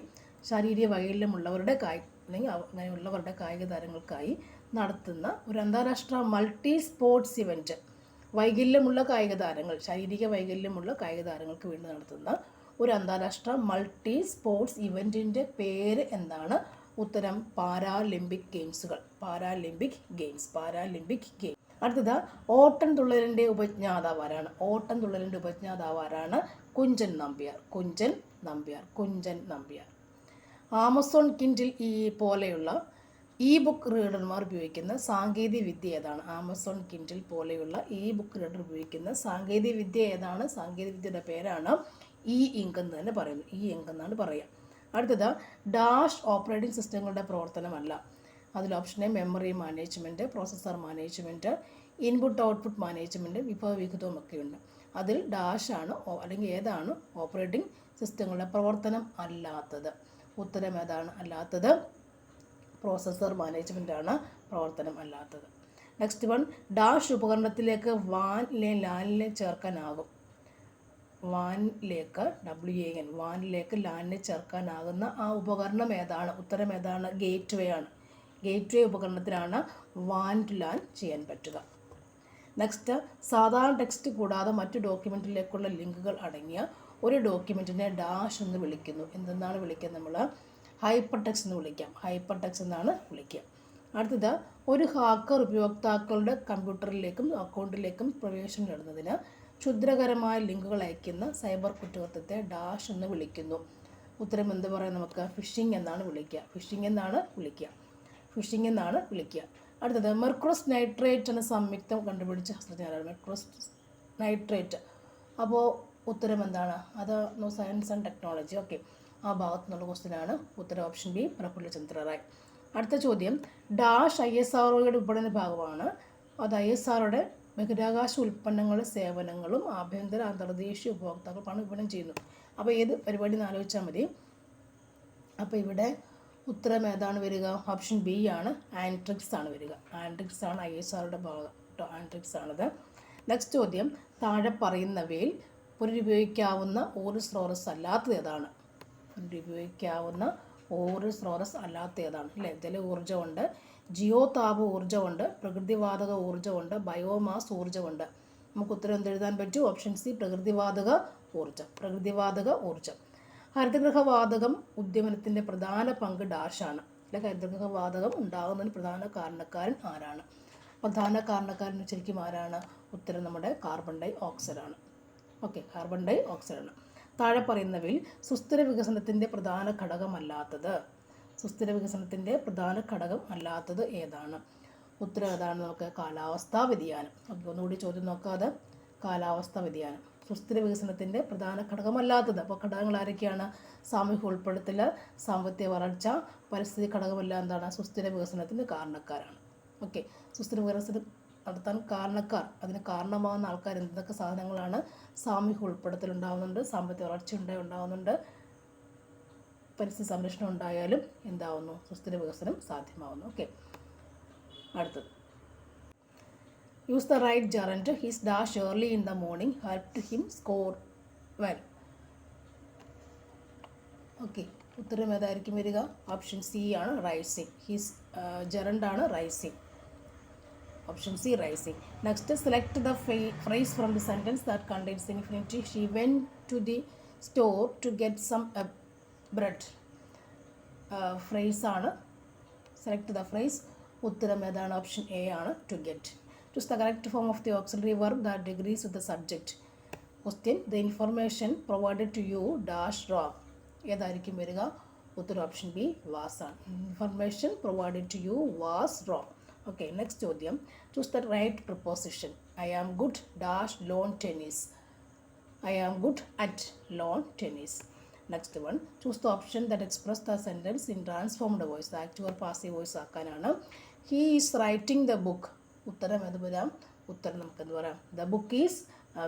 A: അങ്ങനെയുള്ളവരുടെ കായിക താരങ്ങൾക്കായി നടത്തുന്ന ഒരു അന്താരാഷ്ട്ര മൾട്ടി സ്പോർട്സ് ഇവൻറ്റ്. ശാരീരിക വൈകല്യമുള്ള കായിക താരങ്ങൾക്ക് വേണ്ടി നടത്തുന്ന ഒരു അന്താരാഷ്ട്ര മൾട്ടി സ്പോർട്സ് ഇവൻറ്റിൻ്റെ പേര് എന്താണ്? ഉത്തരം പാരാലിമ്പിക് ഗെയിംസുകൾ. Paralympic games. അടുത്തത്, ഓട്ടൻതുള്ളലിൻ്റെ ഉപജ്ഞാതാവാരാണ്? ഓട്ടൻതുള്ളലിൻ്റെ ഉപജ്ഞാതാവാരാണ്? കുഞ്ചൻ നമ്പ്യാർ. ആമസോൺ കിൻഡിൽ പോലെയുള്ള ഇ ബുക്ക് റീഡർമാർ ഉപയോഗിക്കുന്ന സാങ്കേതിക വിദ്യ ഏതാണ്? ആമസോൺ കിൻഡിൽ പോലെയുള്ള ഇ ബുക്ക് റീഡർ ഉപയോഗിക്കുന്ന സാങ്കേതിക വിദ്യ ഏതാണ്? സാങ്കേതിക വിദ്യയുടെ പേരാണ് ഇ ഇങ്ക് എന്ന് തന്നെ പറയുന്നു. ഇ ഇങ്ക് എന്നാണ് പറയുക. അടുത്തത്, ഡാഷ് ഓപ്പറേറ്റിംഗ് സിസ്റ്റങ്ങളുടെ പ്രവർത്തനമല്ല. അതിൽ option A, memory management, processor management, input output management, വിഭവ വിഹിതവും ഒക്കെയുണ്ട്. അതിൽ ഡാഷ് ആണ് അല്ലെങ്കിൽ ഏതാണ് ഓപ്പറേറ്റിംഗ് സിസ്റ്റങ്ങളുടെ പ്രവർത്തനം അല്ലാത്തത്? ഉത്തരം ഏതാണ് അല്ലാത്തത്? പ്രോസസ്സർ മാനേജ്മെൻ്റ് ആണ് പ്രവർത്തനം അല്ലാത്തത്. നെക്സ്റ്റ് വൺ, ഡാഷ് ഉപകരണത്തിലേക്ക് ലാനിനെ ചേർക്കാനാകും. വാനിലേക്ക് ലാനിനെ ചേർക്കാനാകുന്ന ആ ഉപകരണം ഏതാണ്? ഉത്തരം ഏതാണ്? ഗേറ്റ്വേ ആണ്. ഗേറ്റ്വേ ഉപകരണത്തിലാണ് വാൻ ടു ലാൻ ചെയ്യാൻ പറ്റുക. നെക്സ്റ്റ്, സാധാരണ ടെക്സ്റ്റ് കൂടാതെ മറ്റു ഡോക്യുമെൻറ്റിലേക്കുള്ള ലിങ്കുകൾ അടങ്ങിയ ഒരു ഡോക്യുമെൻറ്റിനെ ഡാഷ് എന്ന് വിളിക്കുന്നു. എന്തെന്നാണ് വിളിക്കുക? നമ്മൾ ഹൈപ്പർ ടെക്സ്റ്റ് എന്ന് വിളിക്കാം. ഹൈപ്പർ ടെക്സ്റ്റ് എന്നാണ് വിളിക്കുക. അടുത്തത്, ഒരു ഹാക്കർ ഉപയോക്താക്കളുടെ കമ്പ്യൂട്ടറിലേക്കും അക്കൗണ്ടിലേക്കും പ്രവേശനം നേടുന്നതിന് ക്ഷുദ്രകരമായ ലിങ്കുകൾ അയക്കുന്ന സൈബർ കുറ്റകൃത്യത്തെ ഡാഷ് എന്ന് വിളിക്കുന്നു. ഉത്തരം എന്ത് പറയാം? നമുക്ക് ഫിഷിംഗ് എന്നാണ് വിളിക്കുക. അടുത്തത്, മെർക്കുറസ് നൈട്രേറ്റ് എന്ന സംയുക്തം കണ്ടുപിടിച്ച ശാസ്ത്രജ്ഞനാണ്? Mercurous nitrate. അപ്പോൾ ഉത്തരം എന്താണ്? അത് സയൻസ് ആൻഡ് ടെക്നോളജി. ഓക്കെ, ആ ഭാഗത്തു നിന്നുള്ള ക്വസ്റ്റ്യനാണ്. ഉത്തരം ഓപ്ഷൻ ബി, പ്രഫുല്ലചന്ദ്ര റായ്. അടുത്ത ചോദ്യം, ഡാഷ് ISROയുടെ വിപണന ഭാഗമാണ്. അത് ISROയുടെ ബഹിരാകാശ ഉൽപ്പന്നങ്ങളും സേവനങ്ങളും ആഭ്യന്തര അന്തർദേശീയ ഉപഭോക്താക്കൾ പണം വിപണനം ചെയ്യുന്നു. അപ്പോൾ ഏത് പരിപാടി എന്ന് ആലോചിച്ചാൽ മതി. അപ്പോൾ ഇവിടെ ഉത്തരം ഏതാണ് വരിക? ഓപ്ഷൻ ബി ആണ്, ആൻട്രിക്സ് ആണ് വരിക. ആൻട്രിക്സ് ആണ് ISROയുടെ ഭാഗം. ആൻട്രിക്സ് ആണത്. നെക്സ്റ്റ് ചോദ്യം, താഴെ പറയുന്നവയിൽ പുനരുപയോഗിക്കാവുന്ന ഊർജ്ജ സ്രോതസ് അല്ലാത്തത് ഏതാണ്? അല്ലേ? ജല ഊർജ്ജമുണ്ട്, ജിയോതാപ ഊർജ്ജമുണ്ട്, പ്രകൃതിവാതക ഊർജ്ജമുണ്ട്, ബയോമാസ് ഊർജ്ജമുണ്ട്. നമുക്ക് ഉത്തരം എന്തെഴുതാൻ പറ്റും? ഓപ്ഷൻ സി, പ്രകൃതിവാതക ഊർജ്ജം. ഹരിതഗൃഹവാതകം ഉദ്യമനത്തിൻ്റെ പ്രധാന പങ്ക് ഡാഷാണ്. അല്ലെ, ഹരിതഗൃഹവാതകം ഉണ്ടാകുന്നതിന് പ്രധാന കാരണക്കാരൻ ആരാണ്? പ്രധാന കാരണക്കാരൻ ശരിക്കും ആരാണ്? ഉത്തരം നമ്മുടെ കാർബൺ ഡൈ ഓക്സൈഡാണ്. ഓക്കെ, കാർബൺ ഡൈ ഓക്സൈഡാണ്. താഴെ പറയുന്നവയിൽ സുസ്ഥിര വികസനത്തിൻ്റെ പ്രധാന ഘടകമല്ലാത്തത് ഏതാണ്? ഉത്തരം ഏതാണ്? നമുക്ക് കാലാവസ്ഥാ വ്യതിയാനം. ഓക്കെ, ഒന്നുകൂടി ചോദ്യം നോക്കാതെ. കാലാവസ്ഥാ വ്യതിയാനം സുസ്ഥിര വികസനത്തിൻ്റെ പ്രധാന ഘടകമല്ലാത്തത്. അപ്പോൾ ഘടകങ്ങൾ ആരൊക്കെയാണ്? സാമൂഹിക ഉൾപ്പെടുത്തൽ, സാമ്പത്തിക വളർച്ച, പരിസ്ഥിതി ഘടകമെല്ലാം എന്താണ്? സുസ്ഥിര വികസനത്തിന് കാരണക്കാരാണ്. ഓക്കെ, സുസ്ഥിര വികസനം നടത്താൻ കാരണക്കാർ, അതിന് കാരണമാകുന്ന ആൾക്കാർ എന്തൊക്കെ സാധനങ്ങളാണ്? സാമൂഹിക ഉൾപ്പെടുത്തൽ ഉണ്ടാകുന്നുണ്ട്, സാമ്പത്തിക വളർച്ച ഉണ്ടാകുന്നുണ്ട്, പരിസ്ഥിതി സംരക്ഷണം ഉണ്ടായാലും എന്താവുന്നു? സുസ്ഥിര വികസനം സാധ്യമാവുന്നു. ഓക്കെ, അടുത്തത് use the right gerund. His dash early in the morning helped him score well. Okay, ഉത്തരം ഏതായിരിക്കും വരിക? ഓപ്ഷൻ സി ആണ്, റൈസിങ്. ഹിസ് gerund ആണ് rising. Option C, rising. Next, select the phrase from the sentence that contains the infinitive. She went to the store to get some bread. Phrase ആണ്. Select the phrase. ഉത്തരം ഏതാണ്? Option A ആണ്, to get. Choose the correct form of the auxiliary verb that agrees with the subject. Question: the information provided to you dash wrong. ഏതായിരിക്കും വരിക? ഉത്തരം option B, was ആണ്. Information provided to you was wrong. Okay, next ചോദ്യം. Choose the right preposition. I am good dash lawn tennis. I am good at lawn tennis. Next one. Choose the option that express the sentence in transformed voice. Active or passive voice ആക്കാനാണ്. He is writing the book. ഉത്തരം ഏത് വരാം? ഉത്തരം നമുക്ക് എന്ത് പറയാം? The book is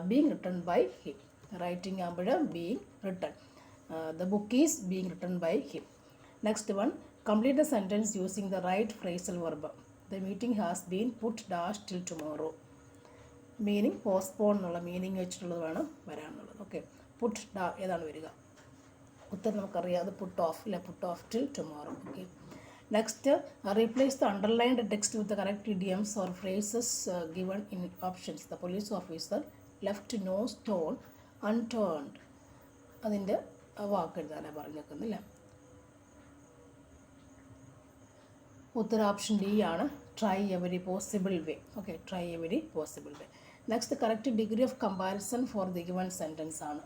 A: being written by him. Writing ആകുമ്പോൾ being written. The book is being written by him. Next one. Complete the sentence using the right phrasal verb. The meeting has been put dash till tomorrow. Meaning postpone എന്നുള്ള meaning വെച്ചിട്ടുള്ളത് വേണം വരാനുള്ളത്. Okay, puttu ഏതാണ് വരിക? ഉത്തരം നമുക്കറിയാം, അത് put off. ഇല്ല, put off till tomorrow. Okay, next, replace the underlined text with the correct idioms or phrases given in options. The police officer left no stone unturned. അതിൻ്റെ വാക്ക് എഴുതാനാണ് പറഞ്ഞേക്കുന്നില്ല. ഉത്തരം ഓപ്ഷൻ ഡി ആണ്, try every possible way. Okay, try every possible way. Next, correct degree of comparison for the given sentence ആണ്.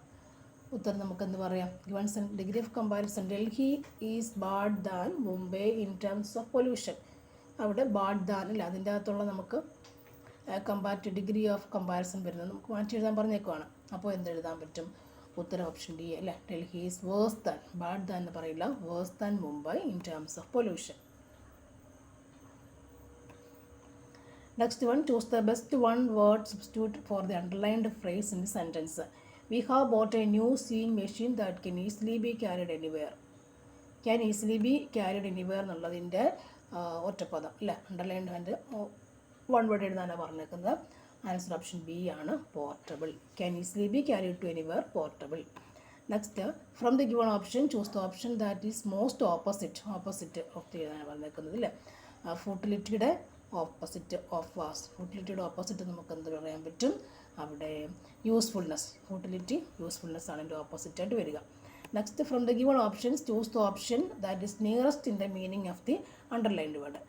A: ഉത്തരം നമുക്കെന്ത് പറയാം? Given degree of comparison. Delhi is bad than Mumbai in terms of pollution. അവിടെ bad than ഇല്ല, അതിൻ്റെ അകത്തുള്ള നമുക്ക് comparative degree of comparison വരുന്നത് നമുക്ക് മാറ്റി എഴുതാൻ പറഞ്ഞേക്കുവാണ്. അപ്പോൾ എന്തെഴുതാൻ പറ്റും? ഉത്തരം ഓപ്ഷൻ ഡി അല്ലേ, Delhi is verse than. Bad than എന്ന് പറയില്ല, verse than Mumbai in terms of pollution. Next one. Choose the best one word substitute for the underlined phrase in the sentence. We have bought a new sewing machine that can easily be carried anywhere. Can easily be carried anywhere എന്നുള്ളതിൻ്റെ ഒറ്റപ്പദം ഇല്ല, underlined hand one word എഴുതാനാണ് പറഞ്ഞേക്കുന്നത്. Answer option B ആണ്, portable. Can easily be carried to anywhere, portable. Next, from the given option choose the option that is most opposite of the എഴുതാനാണ് പറഞ്ഞേക്കുന്നത്. ഇല്ലേ, ഫൂട്ടിലിറ്റിയുടെ opposite of was. ഫൂട്ടിലിറ്റിയുടെ opposite നമുക്ക് എന്ത് പറയാൻ പറ്റും? അവിടെ യൂസ്ഫുൾനെസ്. ഫൂട്ടിലിറ്റി യൂസ്ഫുൾനെസ് ആണ് എൻ്റെ ഓപ്പോസിറ്റായിട്ട് വരിക. Next, from the given options choose the option that is nearest in the meaning of the underlined word.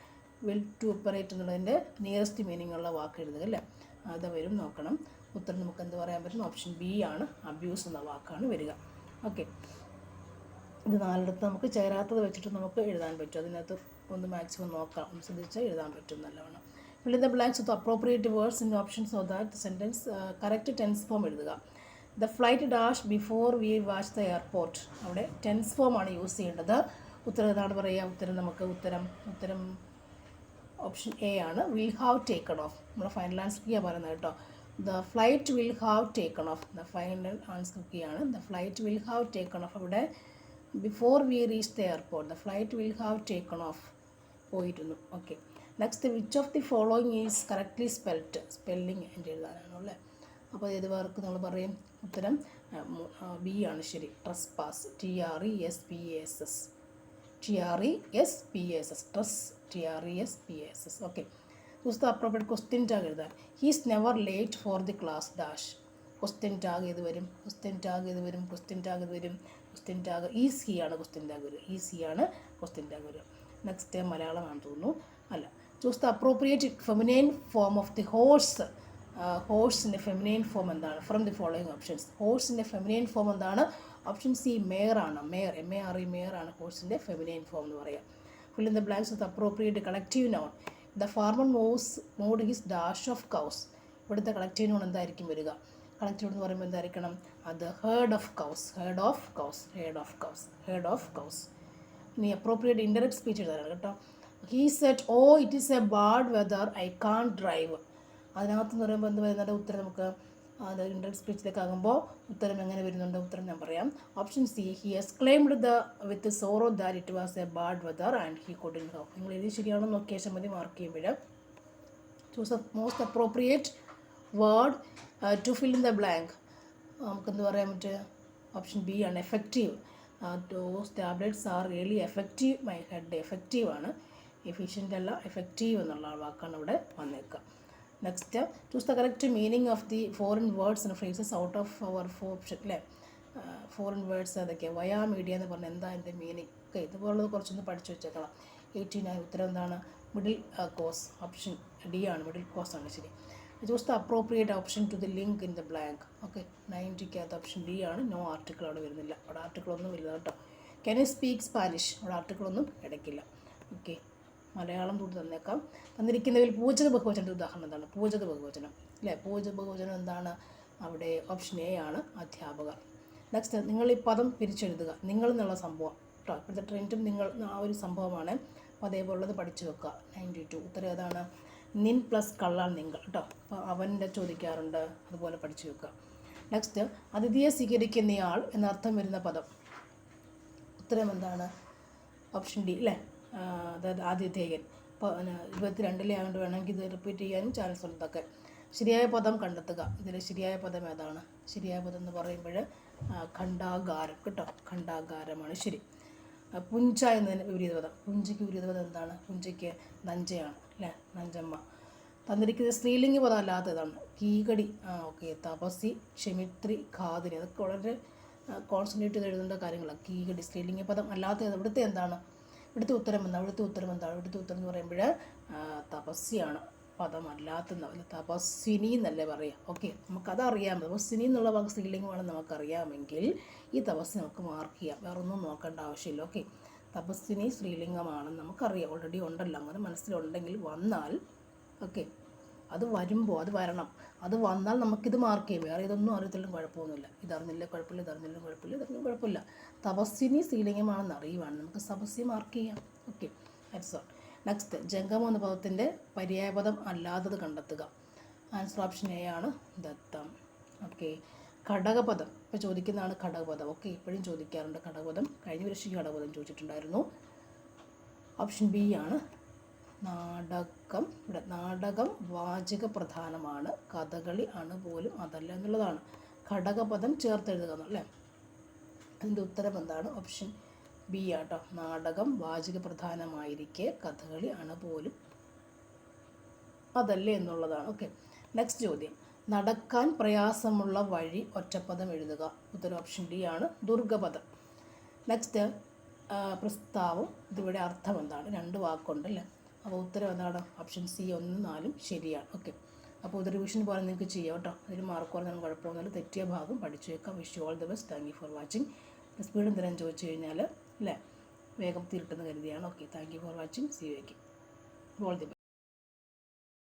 A: Will to operate എന്നുള്ളതിൻ്റെ നിയറസ്റ്റ് മീനിങ് ഉള്ള വാക്ക് എഴുതുക അല്ലേ, അത് വരും നോക്കണം. ഉത്തരം നമുക്ക് എന്ത് പറയാൻ പറ്റും? ഓപ്ഷൻ ബി ആണ്, അബ്യൂസ് എന്ന വാക്കാണ് വരിക. ഓക്കെ, ഇത് നാലിടത്ത് നമുക്ക് ചേരാത്തത് വെച്ചിട്ട് നമുക്ക് എഴുതാൻ പറ്റും. അതിനകത്ത് ഒന്ന് മാക്സിമം നോക്കാം, ശ്രദ്ധിച്ച് എഴുതാൻ പറ്റും നല്ലവണ്ണം. Fill in the blanks with appropriate words in the option so that the sentence correct tense form എഴുതുക. The flight dash before we watch the airport. അവിടെ ടെൻസ് ഫോം ആണ് യൂസ് ചെയ്യേണ്ടത്. ഉത്തരം ഏതാണ് പറയുക? ഉത്തരം ഓപ്ഷൻ എ ആണ്, വിൽ ഹാവ് ടേക്കൺ ഓഫ്. നമ്മുടെ ഫൈനൽ ആൻസർ കീയാണ് പറയുന്നത് കേട്ടോ. The flight will have taken off. The final answer കീയാണ് the flight will have taken off. അവിടെ before we reach the airport the flight will have taken off പോയിരുന്നു. Okay, next, which of the following is correctly spelled. Spelling എൻ്റെ എഴുതാനാണ് അല്ലേ. അപ്പോൾ ഏത് പേർക്ക് നമ്മൾ പറയും? ഉത്തരം ബി ആണ് ശരി, trespass. TRESPASS. TRESPASS. Okay, choose the appropriate question tag എഴുതാൻ. He's never late for the class dash. Question tag ഏത് വരും? ക്വസ്റ്റ്യൻ ടാഗ് ഈസി ആണ്. ക്വസ്റ്റ്യൻ ടാഗ് വരും. നെക്സ്റ്റ്, മലയാളമാണെന്ന് തോന്നുന്നു. അല്ല. Choose the appropriate feminine form of the horse. ഹോഴ്സിൻ്റെ feminine form എന്താണ്? From the following options. ഹോഴ്സിൻ്റെ ഫെമിനൈൻ ഫോം എന്താണ്? ഓപ്ഷൻ സി മേയർ ആണ്. മേയർ, MARE, മേയർ ആണ് ഹോഴ്സിൻ്റെ ഫെമിനൈൻ ഫോം എന്ന് പറയുക. ഫിൽ in the blanks with appropriate collective noun. The farmer mode his dash of cows. ഇവിടുത്തെ കളക്റ്റീവ് നൗൺ എന്തായിരിക്കും വരിക? കളക്റ്റീവ് എന്ന് പറയുമ്പോൾ എന്തായിരിക്കണം? അത് herd of cows. Herd of cows. Herd of cows. Herd of cows. ഇനി അപ്രോപ്രിയേറ്റ് ഇൻഡയറക്റ്റ് സ്പീച്ച് എഴുതാനാണ് കേട്ടോ. He said oh it is a bad weather I can't drive. അതിനകത്ത് എന്ന് പറയുമ്പോൾ എന്ത് വരുന്നുണ്ട്? ഉത്തരം നമുക്ക് അത് ഇൻഡയറക്റ്റ് സ്പീച്ചിലേക്ക് ആകുമ്പോൾ ഉത്തരം എങ്ങനെ വരുന്നുണ്ട്? ഉത്തരം ഞാൻ പറയാം. Option C, he exclaimed with sorrow that it was a bad weather and he couldn't go. നിങ്ങൾ ഇത് ശരിയാണോ നോക്കിയ ശേഷം മതി മാർക്ക് ചെയ്യുമ്പോൾ. Choose a most appropriate word to fill in the blank. നമുക്കെന്ത് പറയാൻ പറ്റുക? ഓപ്ഷൻ ബി ആണ്, effective. Those tablets are really effective. My head effective ആണ്, എഫിഷ്യൻ്റ് അല്ല, എഫക്റ്റീവ് എന്നുള്ള വാക്കാണ് ഇവിടെ വന്നേക്കുക. Next, choose the correct meaning of the foreign words and phrases out of our option. അല്ലേ, ഫോറിൻ വേർഡ്സ് അതൊക്കെ. വയാ മീഡിയ എന്ന് പറഞ്ഞാൽ എന്താ അതിൻ്റെ മീനിങ്? ഓക്കെ, ഇതുപോലുള്ളത് കുറച്ചൊന്ന് പഠിച്ചു വെച്ചേക്കണം. 89 ഉത്തരം എന്താണ്? Middle course. ഓപ്ഷൻ ഡി ആണ്, മിഡിൽ കോസ് ആണ് ശരി. Choose the appropriate option to the link in the blank. Okay, 90ക്കകത്ത് ഓപ്ഷൻ ഡി ആണ്. നോ ആർട്ടിക്കിൾ അവിടെ വരുന്നില്ല. അവിടെ ആർട്ടിക്കിളൊന്നും ഇല്ല കേട്ടോ. Can you speak Spanish? അവിടെ ആർട്ടിക്കിളൊന്നും ഇടയ്ക്കില്ല. ഓക്കെ, മലയാളം കൂടി തന്നേക്കാം. തന്നിരിക്കുന്നതിൽ പൂജക ബഹുവചനത്തിൻ്റെ ഉദാഹരണം എന്താണ്? പൂജക ബഹുവചനം അല്ലേ, പൂജക ബഹുവചനം എന്താണ്? അവിടെ ഓപ്ഷൻ എ ആണ്, അധ്യാപകർ. നെക്സ്റ്റ്, നിങ്ങൾ ഈ പദം പിരിച്ചെഴുതുക. നിങ്ങൾ എന്നുള്ള സംഭവം കേട്ടോ, ഇപ്പോഴത്തെ ട്രെൻഡും നിങ്ങൾ ആ ഒരു സംഭവമാണ്. അപ്പോൾ അതേപോലുള്ളത് പഠിച്ചു വെക്കുക. 92 ഉത്തരം ഏതാണ്? നിൻ പ്ലസ് കള്ളാൻ നിങ്ങൾ കേട്ടോ. അപ്പോൾ അവൻ്റെ ചോദിക്കാറുണ്ട്, അതുപോലെ പഠിച്ചു വെക്കുക. നെക്സ്റ്റ്, അതിഥിയെ സ്വീകരിക്കുന്നയാൾ എന്നർത്ഥം വരുന്ന പദം. ഉത്തരം എന്താണ്? ഓപ്ഷൻ ഡി അല്ലേ, അതായത് ആതിഥേയൻ. ഇപ്പോൾ 22 ആയതുകൊണ്ട് വേണമെങ്കിൽ ഇത് റിപ്പീറ്റ് ചെയ്യാനും ചാൻസ് ഉണ്ട്. ഇതൊക്കെ ശരിയായ പദം കണ്ടെത്തുക. ഇതിൽ ശരിയായ പദം ഏതാണ്? ശരിയായ പദം എന്ന് പറയുമ്പോൾ ഖണ്ഡാകാരം കേട്ടോ, ഖണ്ഡാകാരമാണ് ശരി. പുഞ്ച എന്നതിന് വിപരീത പദം. പുഞ്ചയ്ക്ക് വിപരീത പദം എന്താണ്? പുഞ്ചയ്ക്ക് നഞ്ചയാണ് അല്ലേ, നഞ്ചമ്മ. തന്നിരിക്കുന്നത് സ്ത്രീലിംഗ പദം അല്ലാത്തതാണ്. കീകടി, ഓക്കെ, തപസി, ക്ഷമിത്രി, ഖാദിനി. അതൊക്കെ വളരെ കോൺസെൻട്രേറ്റ് ചെയ്ത് എഴുതേണ്ട കാര്യങ്ങളാണ്. കീകടി സ്ത്രീലിംഗ പദം അല്ലാത്തത്. ഇവിടുത്തെ എന്താണ്? ഇവിടുത്തെ ഉത്തരം എന്താണ്? ഇവിടുത്തെ ഉത്തരം എന്ന് പറയുമ്പോൾ തപസ്യാണ് പദം അല്ലാത്ത. തപസ്വിനി എന്നല്ലേ പറയുക. ഓക്കെ, നമുക്കതറിയാം. തപസ്വിനി എന്നുള്ള വാക്ക് സ്ത്രീലിംഗമാണെന്ന് നമുക്കറിയാമെങ്കിൽ ഈ തപസ് നമുക്ക് മാർക്ക് ചെയ്യാം. വേറെ ഒന്നും നോക്കേണ്ട ആവശ്യമില്ല. ഓക്കെ, തപസ്വിനി സ്ത്രീലിംഗമാണെന്ന് നമുക്കറിയാം, ഓൾറെഡി ഉണ്ടല്ലോ. അങ്ങനെ മനസ്സിലുണ്ടെങ്കിൽ വന്നാൽ ഓക്കെ, അത് വരുമ്പോൾ അത് വരണം. അത് വന്നാൽ നമുക്കിത് മാർക്ക് ചെയ്യും. വേറെ ഇതൊന്നും അറിയത്തില്ലും കുഴപ്പമൊന്നുമില്ല. ഇതറിഞ്ഞില്ല കുഴപ്പമില്ല, ഇതറിഞ്ഞില്ല കുഴപ്പമില്ല, ഇതറിഞ്ഞും കുഴപ്പമില്ല. തപസ്വിനി സ്ത്രീലിംഗമാണെന്ന് അറിയുവാണ്, നമുക്ക് തപസ്യ മാർക്ക് ചെയ്യാം. Okay, that's all. നെക്സ്റ്റ്, ജംഗമം എന്ന പദത്തിൻ്റെ പര്യായപദം അല്ലാത്തത് കണ്ടെത്തുക. ആൻസർ ഓപ്ഷൻ എ ആണ്, ദത്തം. ഓക്കെ, ഘടകപദം ഇപ്പോൾ ചോദിക്കുന്നതാണ് ഘടകപദം. ഓക്കെ, ഇപ്പോഴും ചോദിക്കാറുണ്ട് ഘടകപദം. കഴിഞ്ഞ വർഷം ഘടകപദം ചോദിച്ചിട്ടുണ്ടായിരുന്നു. ഓപ്ഷൻ ബി ആണ്, നാടകം. ഇവിടെ നാടകം വാചക പ്രധാനമാണ്, കഥകളി ആണ് പോലും അതല്ല എന്നുള്ളതാണ്. ഘടകപദം ചേർത്തെഴുതുക എന്നല്ലേ. അതിൻ്റെ ഉത്തരം എന്താണ്? ഓപ്ഷൻ ബി ആട്ടോ, നാടകം വാചക പ്രധാനമായിരിക്കെ കഥകളി ആണ് പോലും അതല്ലേ എന്നുള്ളതാണ്. ഓക്കെ, നെക്സ്റ്റ് ചോദ്യം. നടക്കാൻ പ്രയാസമുള്ള വഴി ഒറ്റപ്പദം എഴുതുക. ഉത്തരം ഓപ്ഷൻ ഡി ആണ്, ദുർഗപദം. നെക്സ്റ്റ്, പ്രസ്താവം. ഇതിവിടെ അർത്ഥം എന്താണ്? 2 വാക്കുണ്ടല്ലേ. അപ്പോൾ ഉത്തരം എന്താണ്? ഓപ്ഷൻ സി 1, 4 ശരിയാണ്. ഓക്കെ, അപ്പോൾ ഇത് റിവിഷൻ പോലെ നിങ്ങൾക്ക് ചെയ്യാം കേട്ടോ. അതിൽ മാർക്ക് കുറഞ്ഞാലും കുഴപ്പമൊന്നുമില്ല. തെറ്റിയ ഭാഗം പഠിച്ചു വെക്കാം. Wish you all the best. Thank you for watching. Speed എന്തെങ്കിലും ചോദിച്ചു കഴിഞ്ഞാൽ അല്ലേ വേഗം തീർട്ടെന്ന് കരുതിയാണ്. Okay, thank you for watching. C you again. All the best.